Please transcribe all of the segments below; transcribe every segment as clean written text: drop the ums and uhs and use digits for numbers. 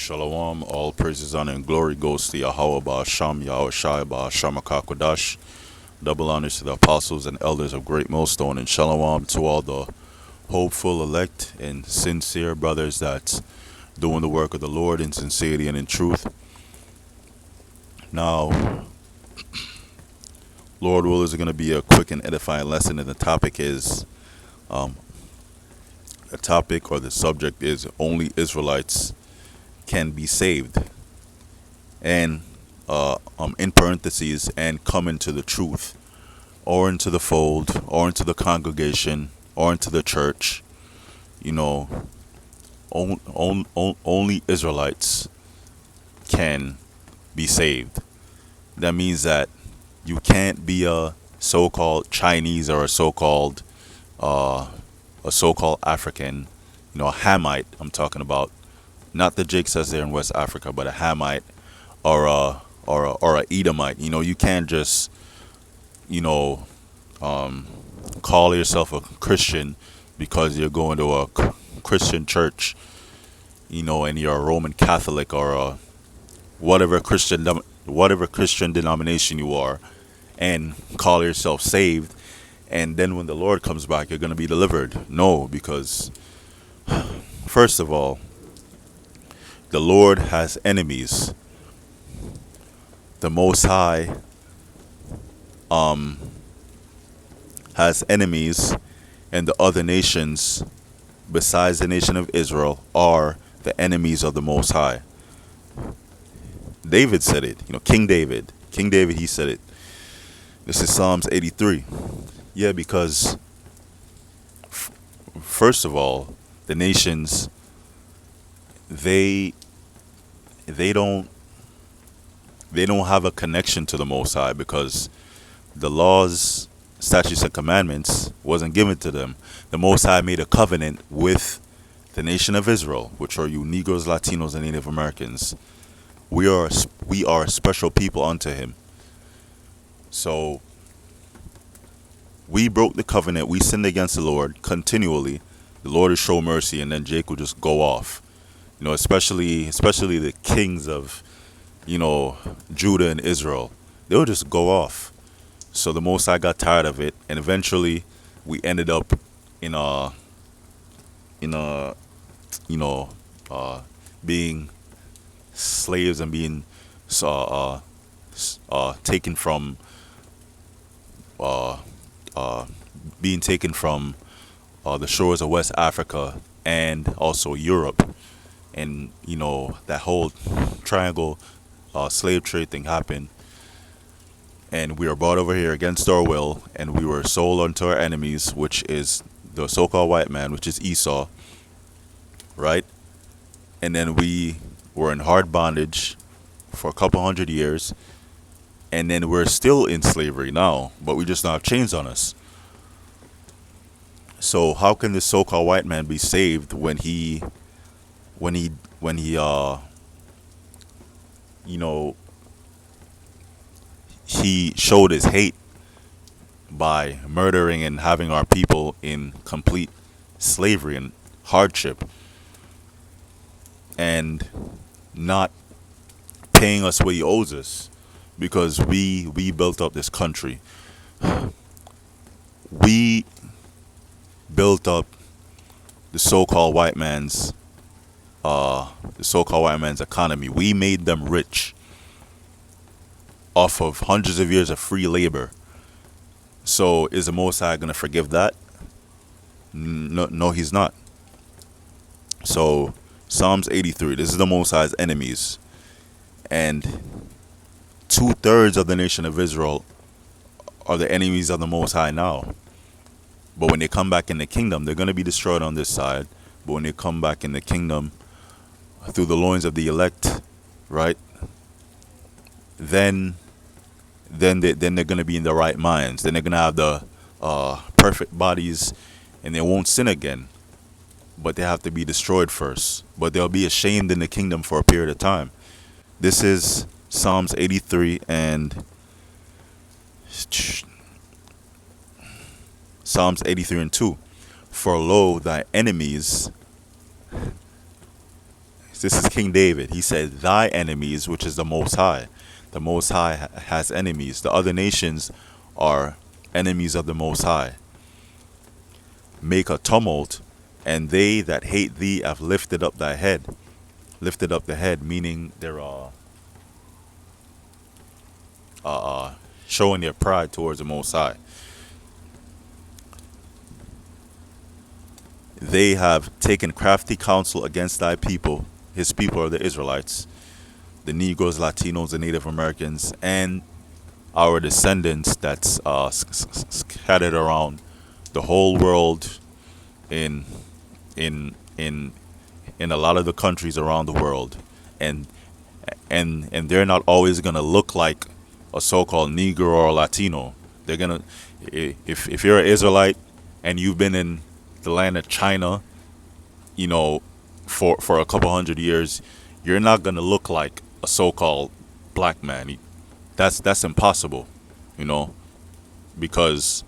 Shalom, all praises, honor, and glory goes to Yahweh Ba'asham, Yahweh Shai Ba'asham HaKakodash. Double honors to the apostles and elders of Great Millstone, and shalom to all the hopeful, elect, and sincere brothers that's doing the work of the Lord in sincerity and in truth. Now, Lord will is going to be a quick and edifying lesson, and the topic is, the topic or the subject is only Israelites can be saved. And in parentheses, and come into the truth, or into the fold, or into the congregation, or into the church. You know, only Israelites can be saved. That means that you can't be a so-called Chinese or a so-called African, a Hamite. I'm talking about not the Jake says there in West Africa, but a Hamite or a Edomite. You can't just you know call yourself a Christian because you're going to a Christian church, and you're a Roman Catholic or a whatever Christian denomination you are, and call yourself saved, and then when the Lord comes back, you're going to be delivered. No, because first of all, the Lord has enemies. The Most High has enemies, and the other nations besides the nation of Israel are the enemies of the Most High. David said it, King David, he said it. This is Psalms 83. Yeah, because first of all, the nations, they don't have a connection to the Most High, because the laws, statutes, and commandments wasn't given to them. The Most High made a covenant with the nation of Israel, which are you Negroes, Latinos, and Native Americans. We are a special people unto Him. So we broke the covenant. We sinned against the Lord continually. The Lord will show mercy, and then Jake will just go off. Especially the kings of Judah and Israel. They'll just go off. So the Most High got tired of it, and eventually we ended up in a being slaves and being taken from the shores of West Africa and also Europe, and that whole triangle slave trade thing happened, and we were brought over here against our will, and we were sold unto our enemies, which is the so-called white man, which is Esau, right? And then we were in hard bondage for a couple hundred years, and then we're still in slavery now, but we just now have chains on us. So how can this so-called white man be saved when he he showed his hate by murdering and having our people in complete slavery and hardship, and not paying us what he owes us, because we built up this country. We built up the so-called white man's economy. We made them rich off of hundreds of years of free labor. So is the Most High going to forgive that? No, He's not. So Psalms 83, this is the Most High's enemies, and 2/3 of the nation of Israel are the enemies of the Most High now. But when they come back in the kingdom, they're going to be destroyed on this side. But when they come back in the kingdom through the loins of the elect, right, then they're going to be in the right minds. Then they're going to have the perfect bodies, and they won't sin again. But they have to be destroyed first. But they'll be ashamed in the kingdom for a period of time. This is Psalms 83 and Psalms 83 and 2. For lo, thy enemies. This this is King David. He said, "Thy enemies, which is the Most High." The Most High has enemies. The other nations are enemies of the Most High. Make a tumult, and they that hate thee have lifted up thy head. Lifted up the head, meaning they're showing their pride towards the Most High. They have taken crafty counsel against thy people. His people are the Israelites, the Negroes, Latinos, the Native Americans, and our descendants that's scattered around the whole world in in in in a lot of the countries around the world, and and they're not always gonna look like a so-called Negro or Latino. They're gonna, if you're an Israelite and you've been in the land of China, you know, for a couple hundred years, you're not gonna look like a so-called black man. That's impossible, you know, because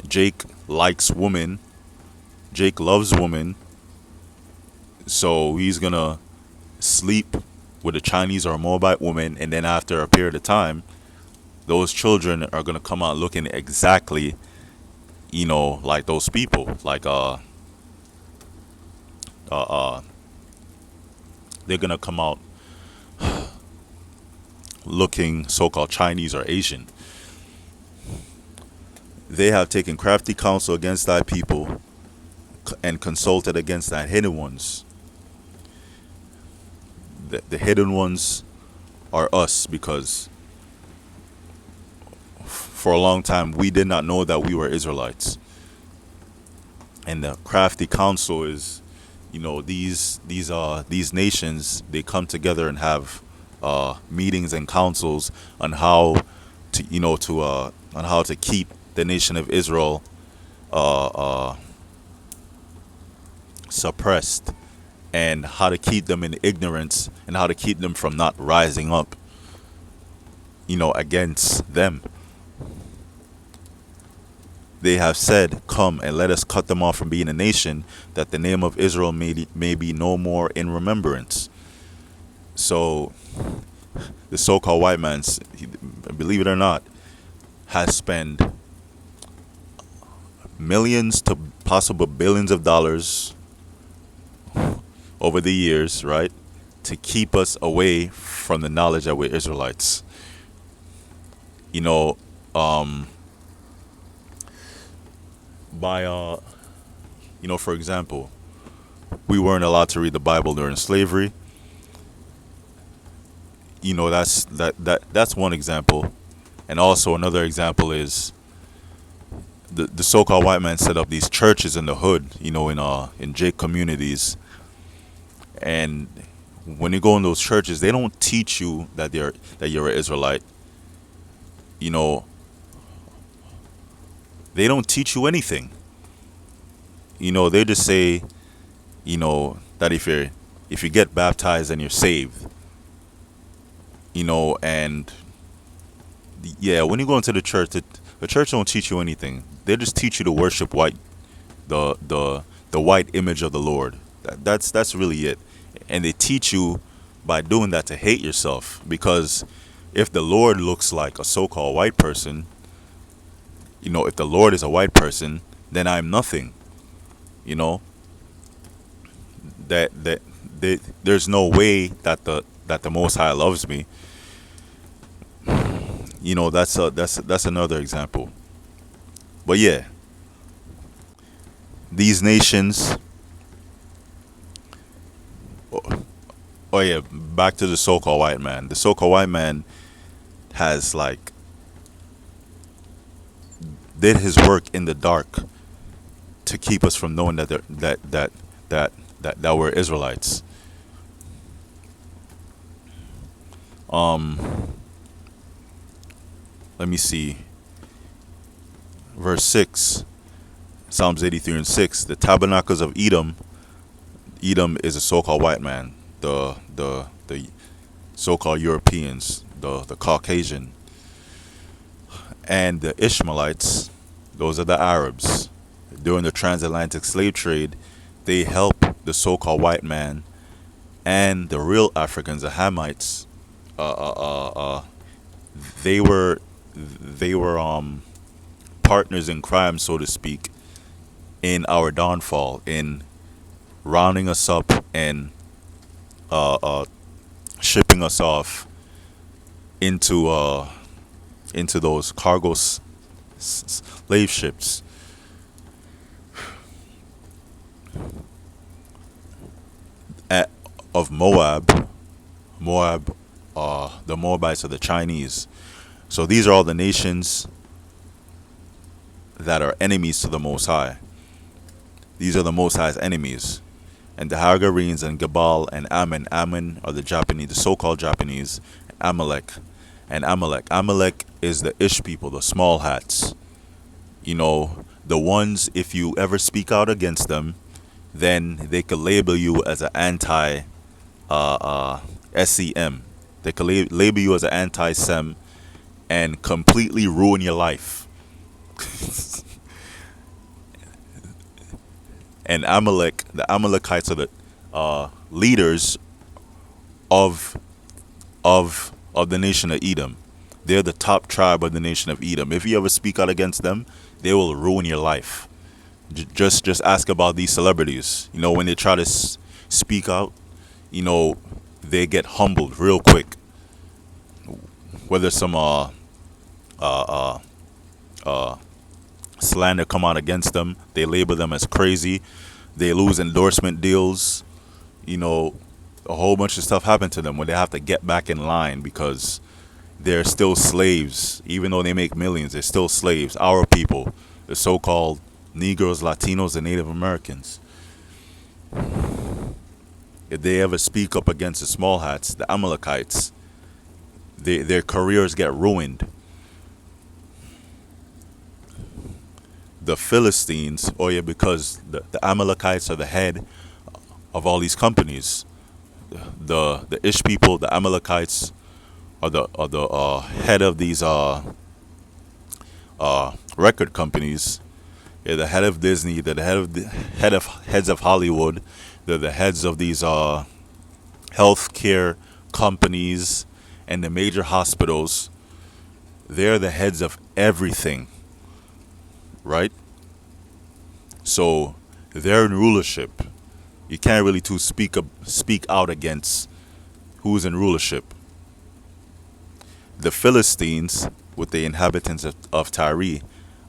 Jake likes women. Jake loves women, so he's gonna sleep with a Chinese or a Moabite woman, and then after a period of time, those children are gonna come out looking exactly, like those people. Like they're gonna come out looking so-called Chinese or Asian. They have taken crafty counsel against thy people, and consulted against thy hidden ones. The hidden ones are us, because for a long time we did not know that we were Israelites. And the crafty counsel is, these nations, they come together and have meetings and councils on how to on how to keep the nation of Israel uh, uh, suppressed, and how to keep them in ignorance, and how to keep them from not rising up, against them. They have said, "Come and let us cut them off from being a nation, that the name of Israel may be no more in remembrance." So the so-called white man, believe it or not, has spent millions to possible billions of dollars over the years, right, to keep us away from the knowledge that we're Israelites. You know, by for example, we weren't allowed to read the Bible during slavery. That's one example. And also another example is the so-called white man set up these churches in the hood, in Jake communities. And when you go in those churches, they don't teach you that you're an Israelite. You know, they don't teach you anything. They just say, that if you get baptized, then you're saved. And yeah, when you go into the church, the church don't teach you anything. They just teach you to worship the white image of the Lord. That's really it. And they teach you by doing that to hate yourself, because if the Lord looks like a so-called white person, if the Lord is a white person, then I'm nothing. You know there's no way that the Most High loves me. That's another example. But yeah, these nations. Oh yeah, back to the so-called white man. The so-called white man has did his work in the dark to keep us from knowing that we're Israelites. Let me see. Verse 6, Psalms 83:6. The tabernacles of Edom. Edom is a so-called white man. The so-called Europeans, the Caucasian, and the Ishmaelites. Those are the Arabs. During the transatlantic slave trade, they help the so-called white man and the real Africans, the Hamites, uh, uh, uh, uh, they were partners in crime, so to speak, in our downfall, in rounding us up and uh, uh, shipping us off into those cargo slave ships at, of Moab. Moab, the Moabites are the Chinese. So these are all the nations that are enemies to the Most High. These are the Most High's enemies. And the Hagarenes and Gebal and Ammon. Ammon are the Japanese, the so-called Japanese. Amalek. And Amalek. Amalek is the Ish people, the small hats. You know, the ones, if you ever speak out against them, then they could label you as an anti SEM. They could label you as an anti-Sem and completely ruin your life. And Amalek, the Amalekites are the leaders of the nation of Edom. They're the top tribe of the nation of Edom. If you ever speak out against them, they will ruin your life. Just ask about these celebrities. You know, when they try to speak out, you know, they get humbled real quick. Whether some slander come out against them, they label them as crazy. They lose endorsement deals. You know, a whole bunch of stuff happened to them when they have to get back in line because they're still slaves. Even though they make millions, they're still slaves. Our people, the so-called Negroes, Latinos, and Native Americans. If they ever speak up against the small hats, the Amalekites, their careers get ruined. The Philistines, oh yeah, because the Amalekites are the head of all these companies. The Ish people, the Amalekites, are the head of these record companies. They're the head of Disney. They're the heads of Hollywood. They're the heads of these healthcare companies and the major hospitals. They're the heads of everything, right? So they're in rulership. You can't really speak out against who's in rulership. The Philistines, with the inhabitants of Tyre,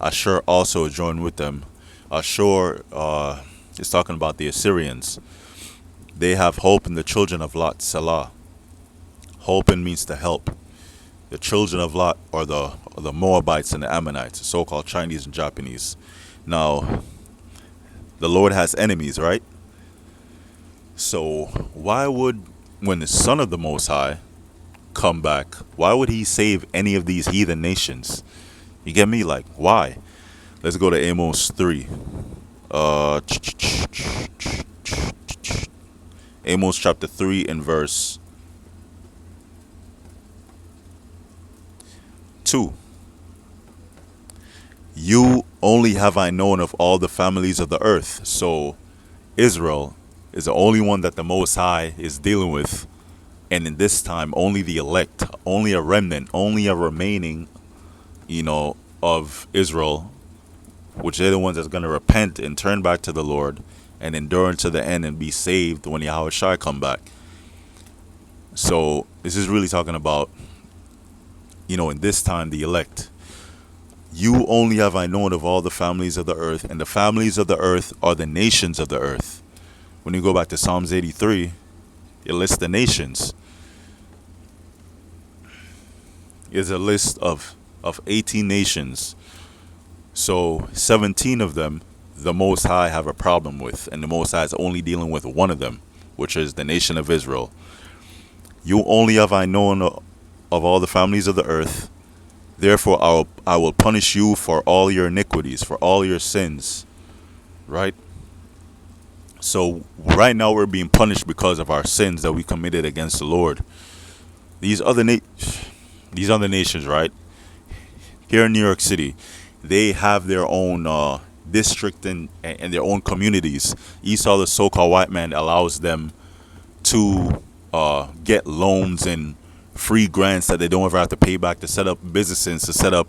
Ashur also joined with them. Ashur is talking about the Assyrians. They have hope in the children of Lot, Salah. Hope means to help. The children of Lot are the Moabites and the Ammonites, the so-called Chinese and Japanese. Now, the Lord has enemies, right? So why would, when the Son of the Most High come back, why would he save any of these heathen nations? You get me? Like, why? Let's go to Amos 3. Amos chapter 3 and verse 2. You only have I known of all the families of the earth. So Israel is the only one that the Most High is dealing with. And in this time, only the elect, only a remnant, only a remaining, of Israel, which they're the ones that's going to repent and turn back to the Lord and endure unto the end and be saved when Yahweh Shai come back. So this is really talking about, in this time, the elect. You only have I known of all the families of the earth, and the families of the earth are the nations of the earth. When you go back to Psalms 83, it lists the nations. It's a list of 18 nations. So 17 of them, the Most High have a problem with, and the Most High is only dealing with one of them, which is the nation of Israel. You only have I known of all the families of the earth. Therefore I will punish you for all your iniquities, for all your sins. Right? So right now we're being punished because of our sins that we committed against the Lord. These other nations, right? Here in New York City, they have their own district and their own communities. Esau, the so-called white man, allows them to get loans and free grants that they don't ever have to pay back, to set up businesses, to set up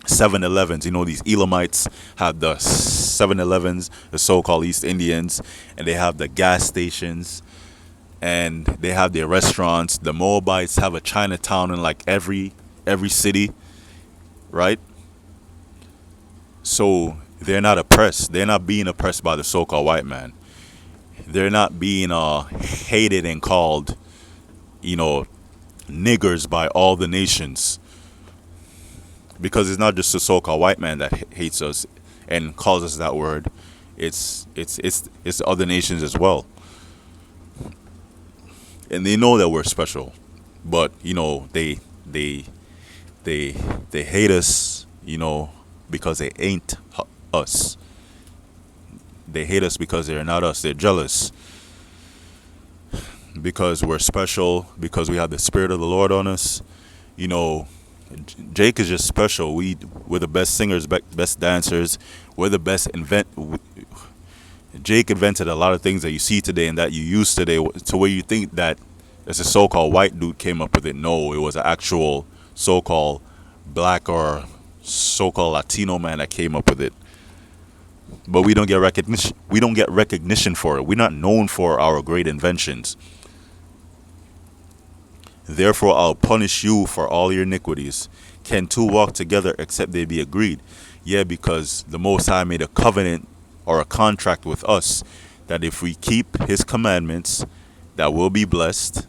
7-Elevens. You know, these Elamites have the 7-Elevens, the so-called East Indians, and they have the gas stations, and they have their restaurants. The Moabites have a Chinatown in like every city, right? So they're not oppressed. They're not being oppressed by the so-called white man. They're not being hated and called, you know, niggers by all the nations, because it's not just the so-called white man that hates us and calls us that word. It's the other nations as well, and they know that we're special, but you know they they hate us, you know, because they ain't us. They hate us because they're not us. They're jealous because we're special, because we have the spirit of the Lord on us. You know, Jake is just special. We're the best singers, best dancers. We're the best Jake invented a lot of things that you see today and that you use today, to where you think that it's a so-called white dude came up with it. No, it was an actual so-called black or so-called Latino man that came up with it. But we don't get recognition. We don't get recognition for it. We're not known for our great inventions. Therefore, I'll punish you for all your iniquities. Can two walk together except they be agreed? Yeah, because the Most High made a covenant or a contract with us that if we keep His commandments, that we'll be blessed,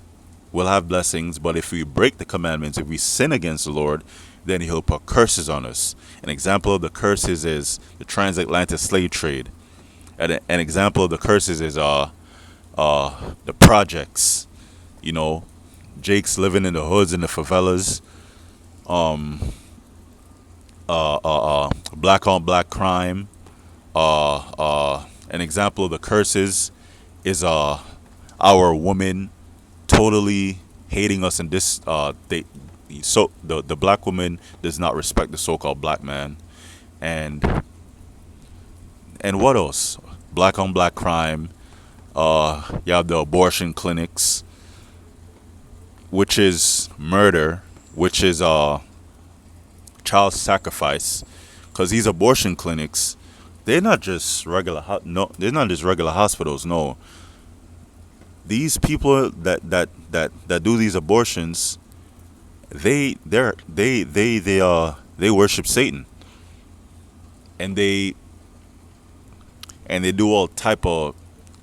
we'll have blessings. But if we break the commandments, if we sin against the Lord, then He'll put curses on us. An example of the curses is the transatlantic slave trade. And an example of the curses is the projects. You know, Jake's living in the hoods and the favelas. Black on black crime. An example of the curses is our women totally hating us, and this the black woman does not respect the so-called black man. And what else? Black on black crime. You have the abortion clinics, which is murder, which is child sacrifice, because these abortion clinics, they're not just regular no, they're not just regular hospitals. No, these people that do these abortions, they worship Satan, and they do all type of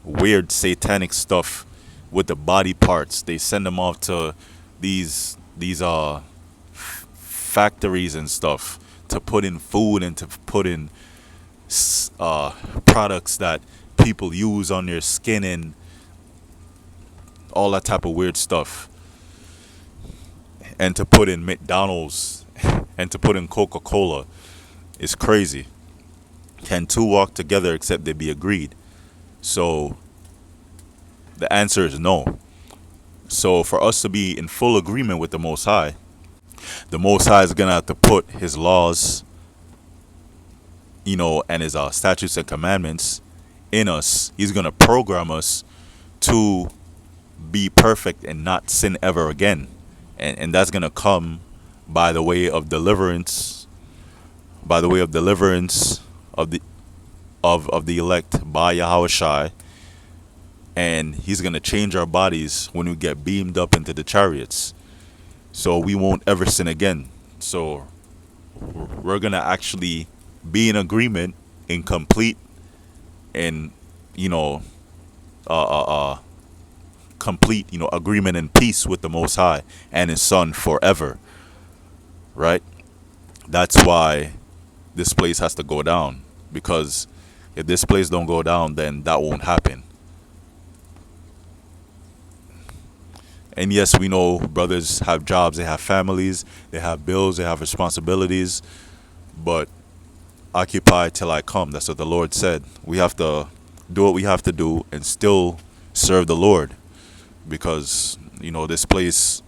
weird satanic stuff with the body parts. They send them off to these factories and stuff to put in food and to put in products that people use on their skin and all that type of weird stuff, and to put in McDonald's and to put in Coca-Cola. It's crazy. Can two walk together except they be agreed? So the answer is no. So for us to be in full agreement with the Most High is going to have to put His laws, you know, and His statutes and commandments in us. He's going to program us to be perfect and not sin ever again. And that's going to come by the way of deliverance, of the elect by Yahweh Shai. And He's going to change our bodies when we get beamed up into the chariots, so we won't ever sin again. So we're going to actually be in agreement, in complete, and, you know, complete, you know, agreement and peace with the Most High and His Son forever, right? That's why this place has to go down, because if this place don't go down, then that won't happen. And yes, we know brothers have jobs, they have families, they have bills, they have responsibilities, but occupy till I come. That's what the Lord said. We have to do what we have to do and still serve the Lord, because, you know, this place,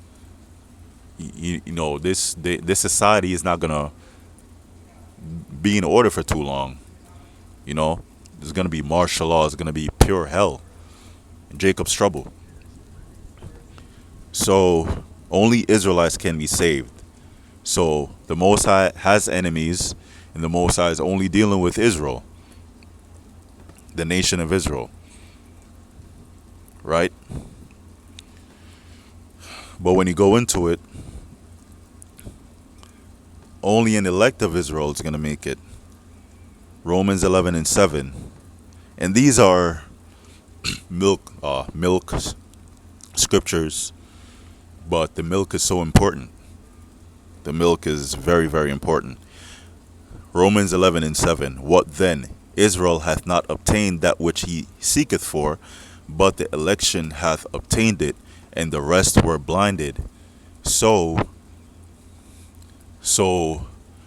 you know, this society is not gonna be in order for too long. You know, there's gonna be martial law. It's gonna be pure hell. Jacob's trouble. So only Israelites can be saved. So the Most High has enemies, and the Most High is only dealing with Israel, the nation of Israel, right? But when you go into it, only an elect of Israel is going to make it. Romans 11 and 7. And these are milk scriptures, but the milk is so important. The milk is very, very important. Romans 11 and 7. What then? Israel hath not obtained that which he seeketh for, but the election hath obtained it, and the rest were blinded. So, so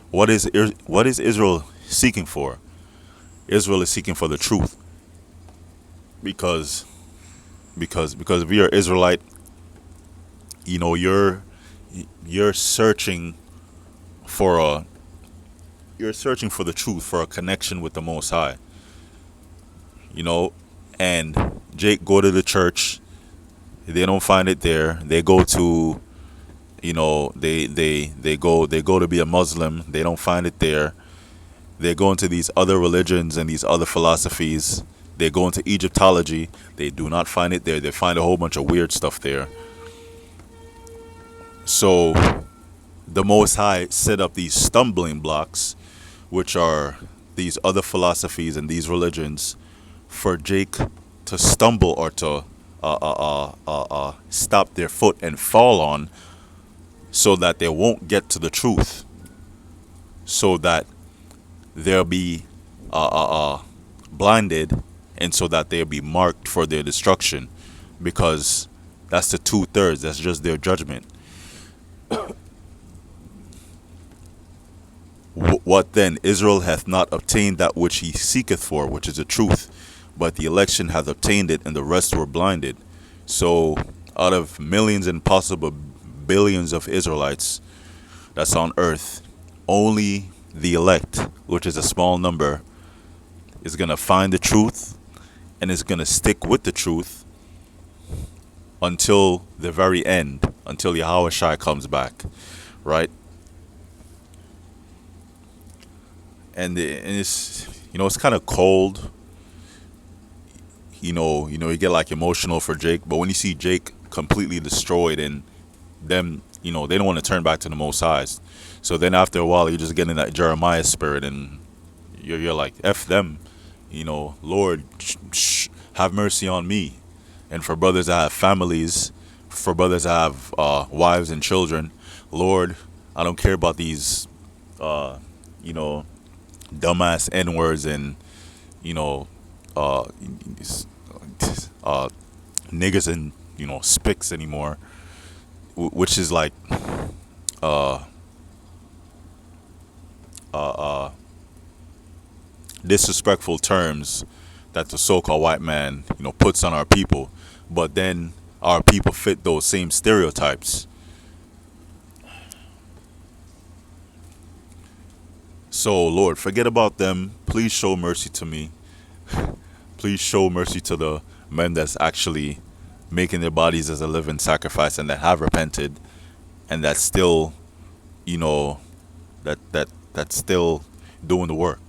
what is Israel seeking for? Israel is seeking for the truth, because because if you're Israelite, you know you're searching for a you're searching for the truth, for a connection with the Most High, you know. And Jake go to the church, they don't find it there. They go to, you know, they go to be a Muslim, they don't find it there. They go into these other religions and these other philosophies. They go into Egyptology, they do not find it there. They find a whole bunch of weird stuff there. So the Most High set up these stumbling blocks, which are these other philosophies and these religions, for Jake to stumble or to stop their foot and fall on, so that they won't get to the truth, so that they'll be blinded, and so that they'll be marked for their destruction, because that's the 2/3. That's just their judgment. What then? Israel hath not obtained that which he seeketh for, which is the truth, but the election hath obtained it, and the rest were blinded. So, out of millions and possible billions of Israelites that's on earth, only the elect, which is a small number, is going to find the truth and is going to stick with the truth until the very end, until Yahweh Shai comes back, right? And it's, you know, it's kind of cold. You get like emotional for Jake, but when you see Jake completely destroyed and them, you know, they don't want to turn back to the Most High. So then after a while, you're just getting that Jeremiah spirit, and you're like, F them, you know, Lord, have mercy on me. And for brothers that have families, for brothers that have wives and children, Lord, I don't care about these, you know, dumbass N words and, you know, uh, uh, niggas and, you know, spics anymore, which is like uh, disrespectful terms that the so-called white man, you know, puts on our people. But then our people fit those same stereotypes. So, Lord, forget about them. Please show mercy to me. Please show mercy to the men that's actually making their bodies as a living sacrifice, and that have repented, and that's still, you know, that's still doing the work.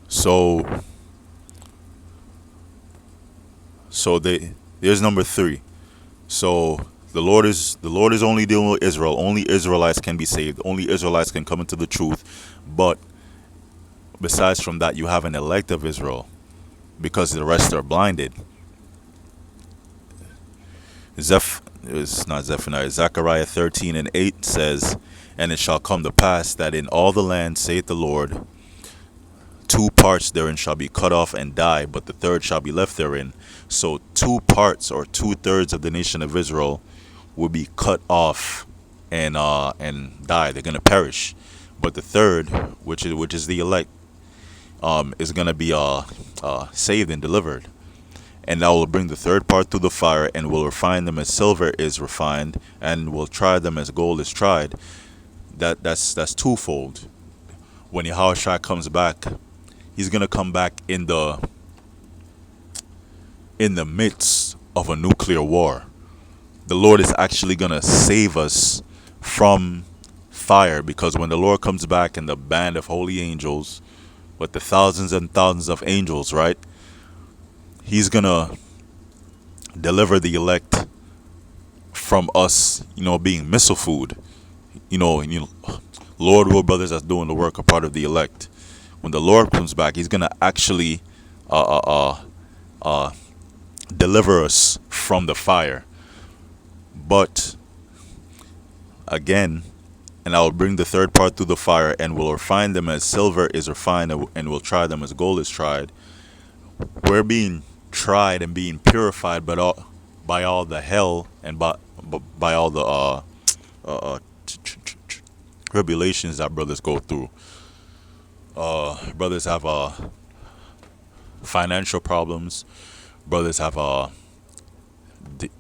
So there's number 3. So the Lord is only dealing with Israel. Only Israelites can be saved. Only Israelites can come into the truth. But besides from that, you have an elect of Israel, because the rest are blinded. It's not Zephaniah. Zechariah 13 and 8 says, "And it shall come to pass that in all the land, saith the Lord, 2 parts therein shall be cut off and die, but the third shall be left therein." So 2 parts, or 2/3 of the nation of Israel, will be cut off and die. They're gonna perish. But the third, which is the elect, is gonna be saved and delivered. And I will bring the third part through the fire, and will refine them as silver is refined, and will try them as gold is tried. That's twofold. When Yahushua comes back, he's gonna come back in the in the midst of a nuclear war. The Lord is actually going to save us from fire, because when the Lord comes back in the band of holy angels with the thousands and thousands of angels, right? He's going to deliver the elect from us, being missile food. Lord will brothers that's doing the work are part of the elect. When the Lord comes back, He's gonna actually uh, uh, uh, deliver us from the fire. But again, and I will bring the third part through the fire, and will refine them as silver is refined, and will try them as gold is tried. We're being tried and being purified, by all the hell and by all the tribulations that brothers go through. Brothers have financial problems. Brothers have d-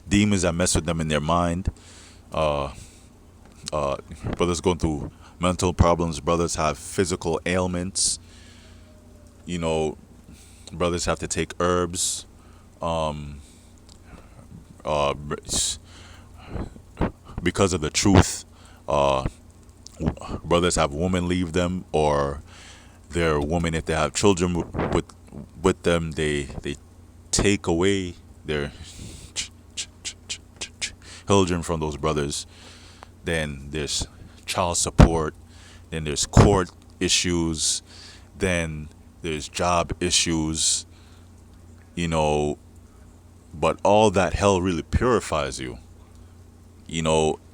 demons that mess with them in their mind. Uh, uh, Brothers going through mental problems. Brothers have physical ailments. You know, brothers have to take herbs. Um, uh, because of the truth. Uh, Brothers have women leave them, or their women, if they have children with them, they take away their children from those brothers. Then there's child support. Then there's court issues. Then there's job issues. You know, but all that hell really purifies you.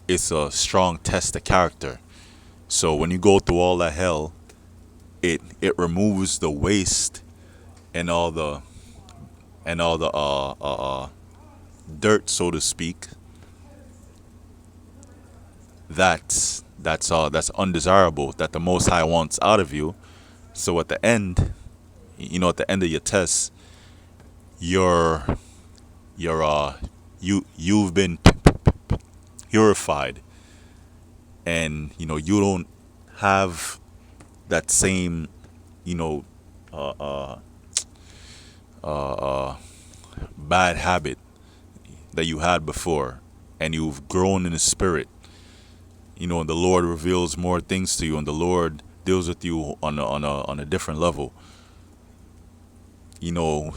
It's a strong test of character. So when you go through all that hell, it removes the waste and all the dirt, so to speak, that's undesirable, that the Most High wants out of you. So at the end, at the end of your test, you're you've been purified, and you don't have that same you know uh, uh, uh, uh, bad habit that you had before, and you've grown in the spirit. And the Lord reveals more things to you, and the Lord deals with you on a different level. You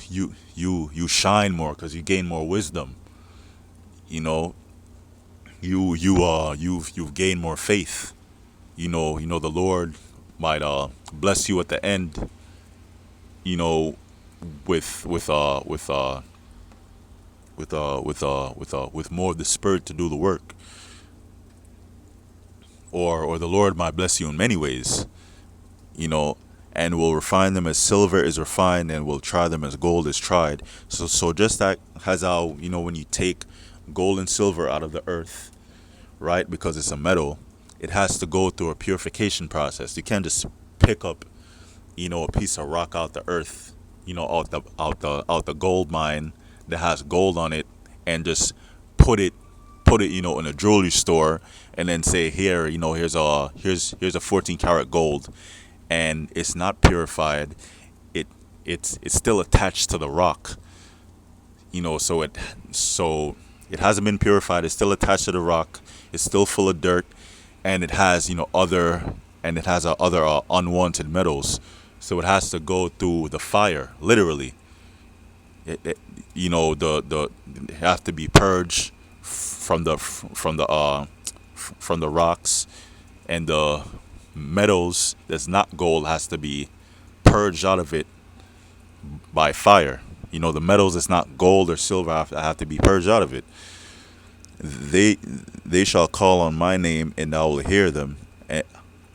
shine more because you gain more wisdom. You know, you've gained more faith. The Lord might bless you at the end. You know, with more of the Spirit to do the work, or the Lord might bless you in many ways. You know, and will refine them as silver is refined, and will try them as gold is tried. So just that has how when you take gold and silver out of the earth, right? Because it's a metal, it has to go through a purification process. You can't just pick up a piece of rock out the earth, out the gold mine that has gold on it, and just put it in a jewelry store, and then say, here, here's a 14 karat gold, and it's not purified. It's still attached to the rock. So it hasn't been purified. It's still attached to the rock. It's still full of dirt, and it has other unwanted metals. So it has to go through the fire, literally. The it have to be purged from the rocks, and the metals that's not gold has to be purged out of it by fire. The metals that's not gold or silver have to be purged out of it. They shall call on my name, and I will hear them. And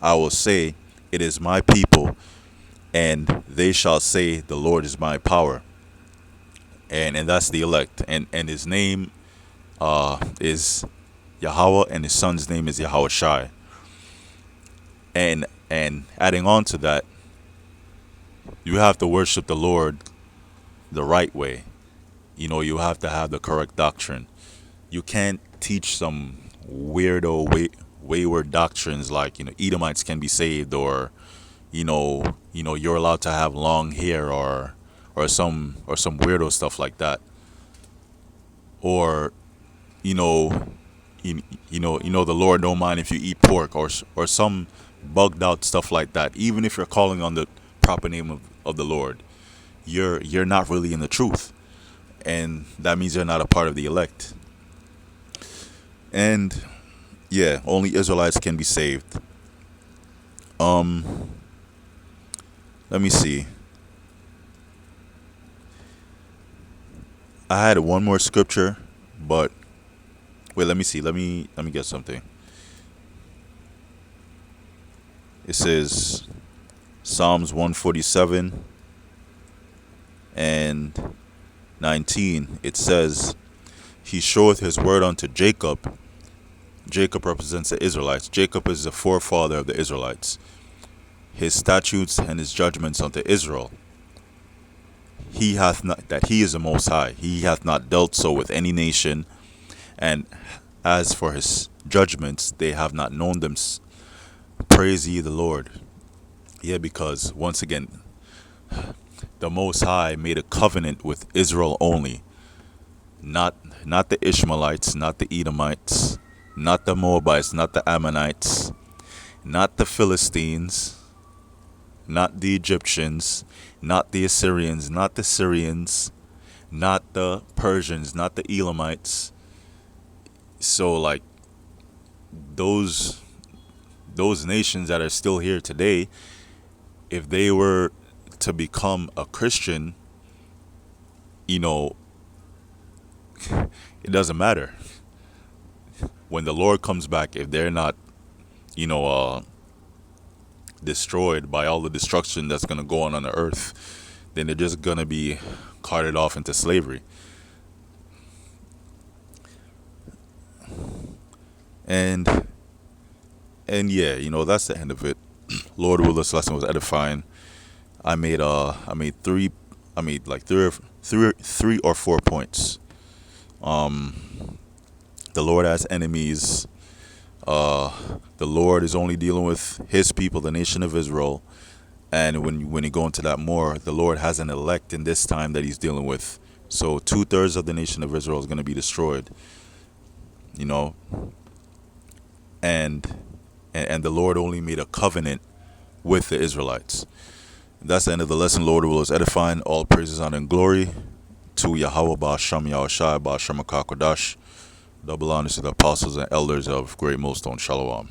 I will say, it is my people, and they shall say, the Lord is my power. And that's the elect, and his name is Yahweh, and his son's name is Yahweh Shai. And adding on to that, you have to worship the Lord the right way. You have to have the correct doctrine. You can't teach some wayward doctrines like Edomites can be saved, or you're allowed to have long hair, or or some weirdo stuff like that, or you know the Lord don't mind if you eat pork, or some bugged out stuff like that. Even if you're calling on the proper name of the Lord, you're not really in the truth, and that means you're not a part of the elect. And yeah, only Israelites can be saved. Um, Let me see. I had one more scripture, but wait, let me see. Let me get something. It says Psalms 147 and 19. It says, "He showeth his word unto Jacob." Jacob represents the Israelites. Jacob is the forefather of the Israelites. "His statutes and his judgments unto Israel. He hath not, that he is the Most High. He hath not dealt so with any nation. And as for his judgments, they have not known them. Praise ye the Lord." Yeah, because once again, the Most High made a covenant with Israel only, not the Ishmaelites, not the Edomites, not the Moabites, not the Ammonites, not the Philistines, not the Egyptians, not the Assyrians, not the Syrians, not the Persians, not the Elamites. So like those those nations that are still here today, if they were to become a Christian, you know, it doesn't matter. When the Lord comes back, if they're not, you know, destroyed by all the destruction that's going to go on the earth, then they're just going to be carted off into slavery. And yeah, that's the end of it. Lord will, this lesson was edifying. I made like three or 4 points. The Lord has enemies. The Lord is only dealing with his people, the nation of Israel. And when you go into that more, the Lord has an elect in this time that he's dealing with. So 2/3 of the nation of Israel is going to be destroyed. You know, and the Lord only made a covenant with the Israelites. That's the end of the lesson. Lord will is edifying. All praises, honor, and glory to Yahweh Ba'Shem Yahushai Ba'Shem HaKakodash. Double honors to the apostles and elders of Great Millstone. Shalom.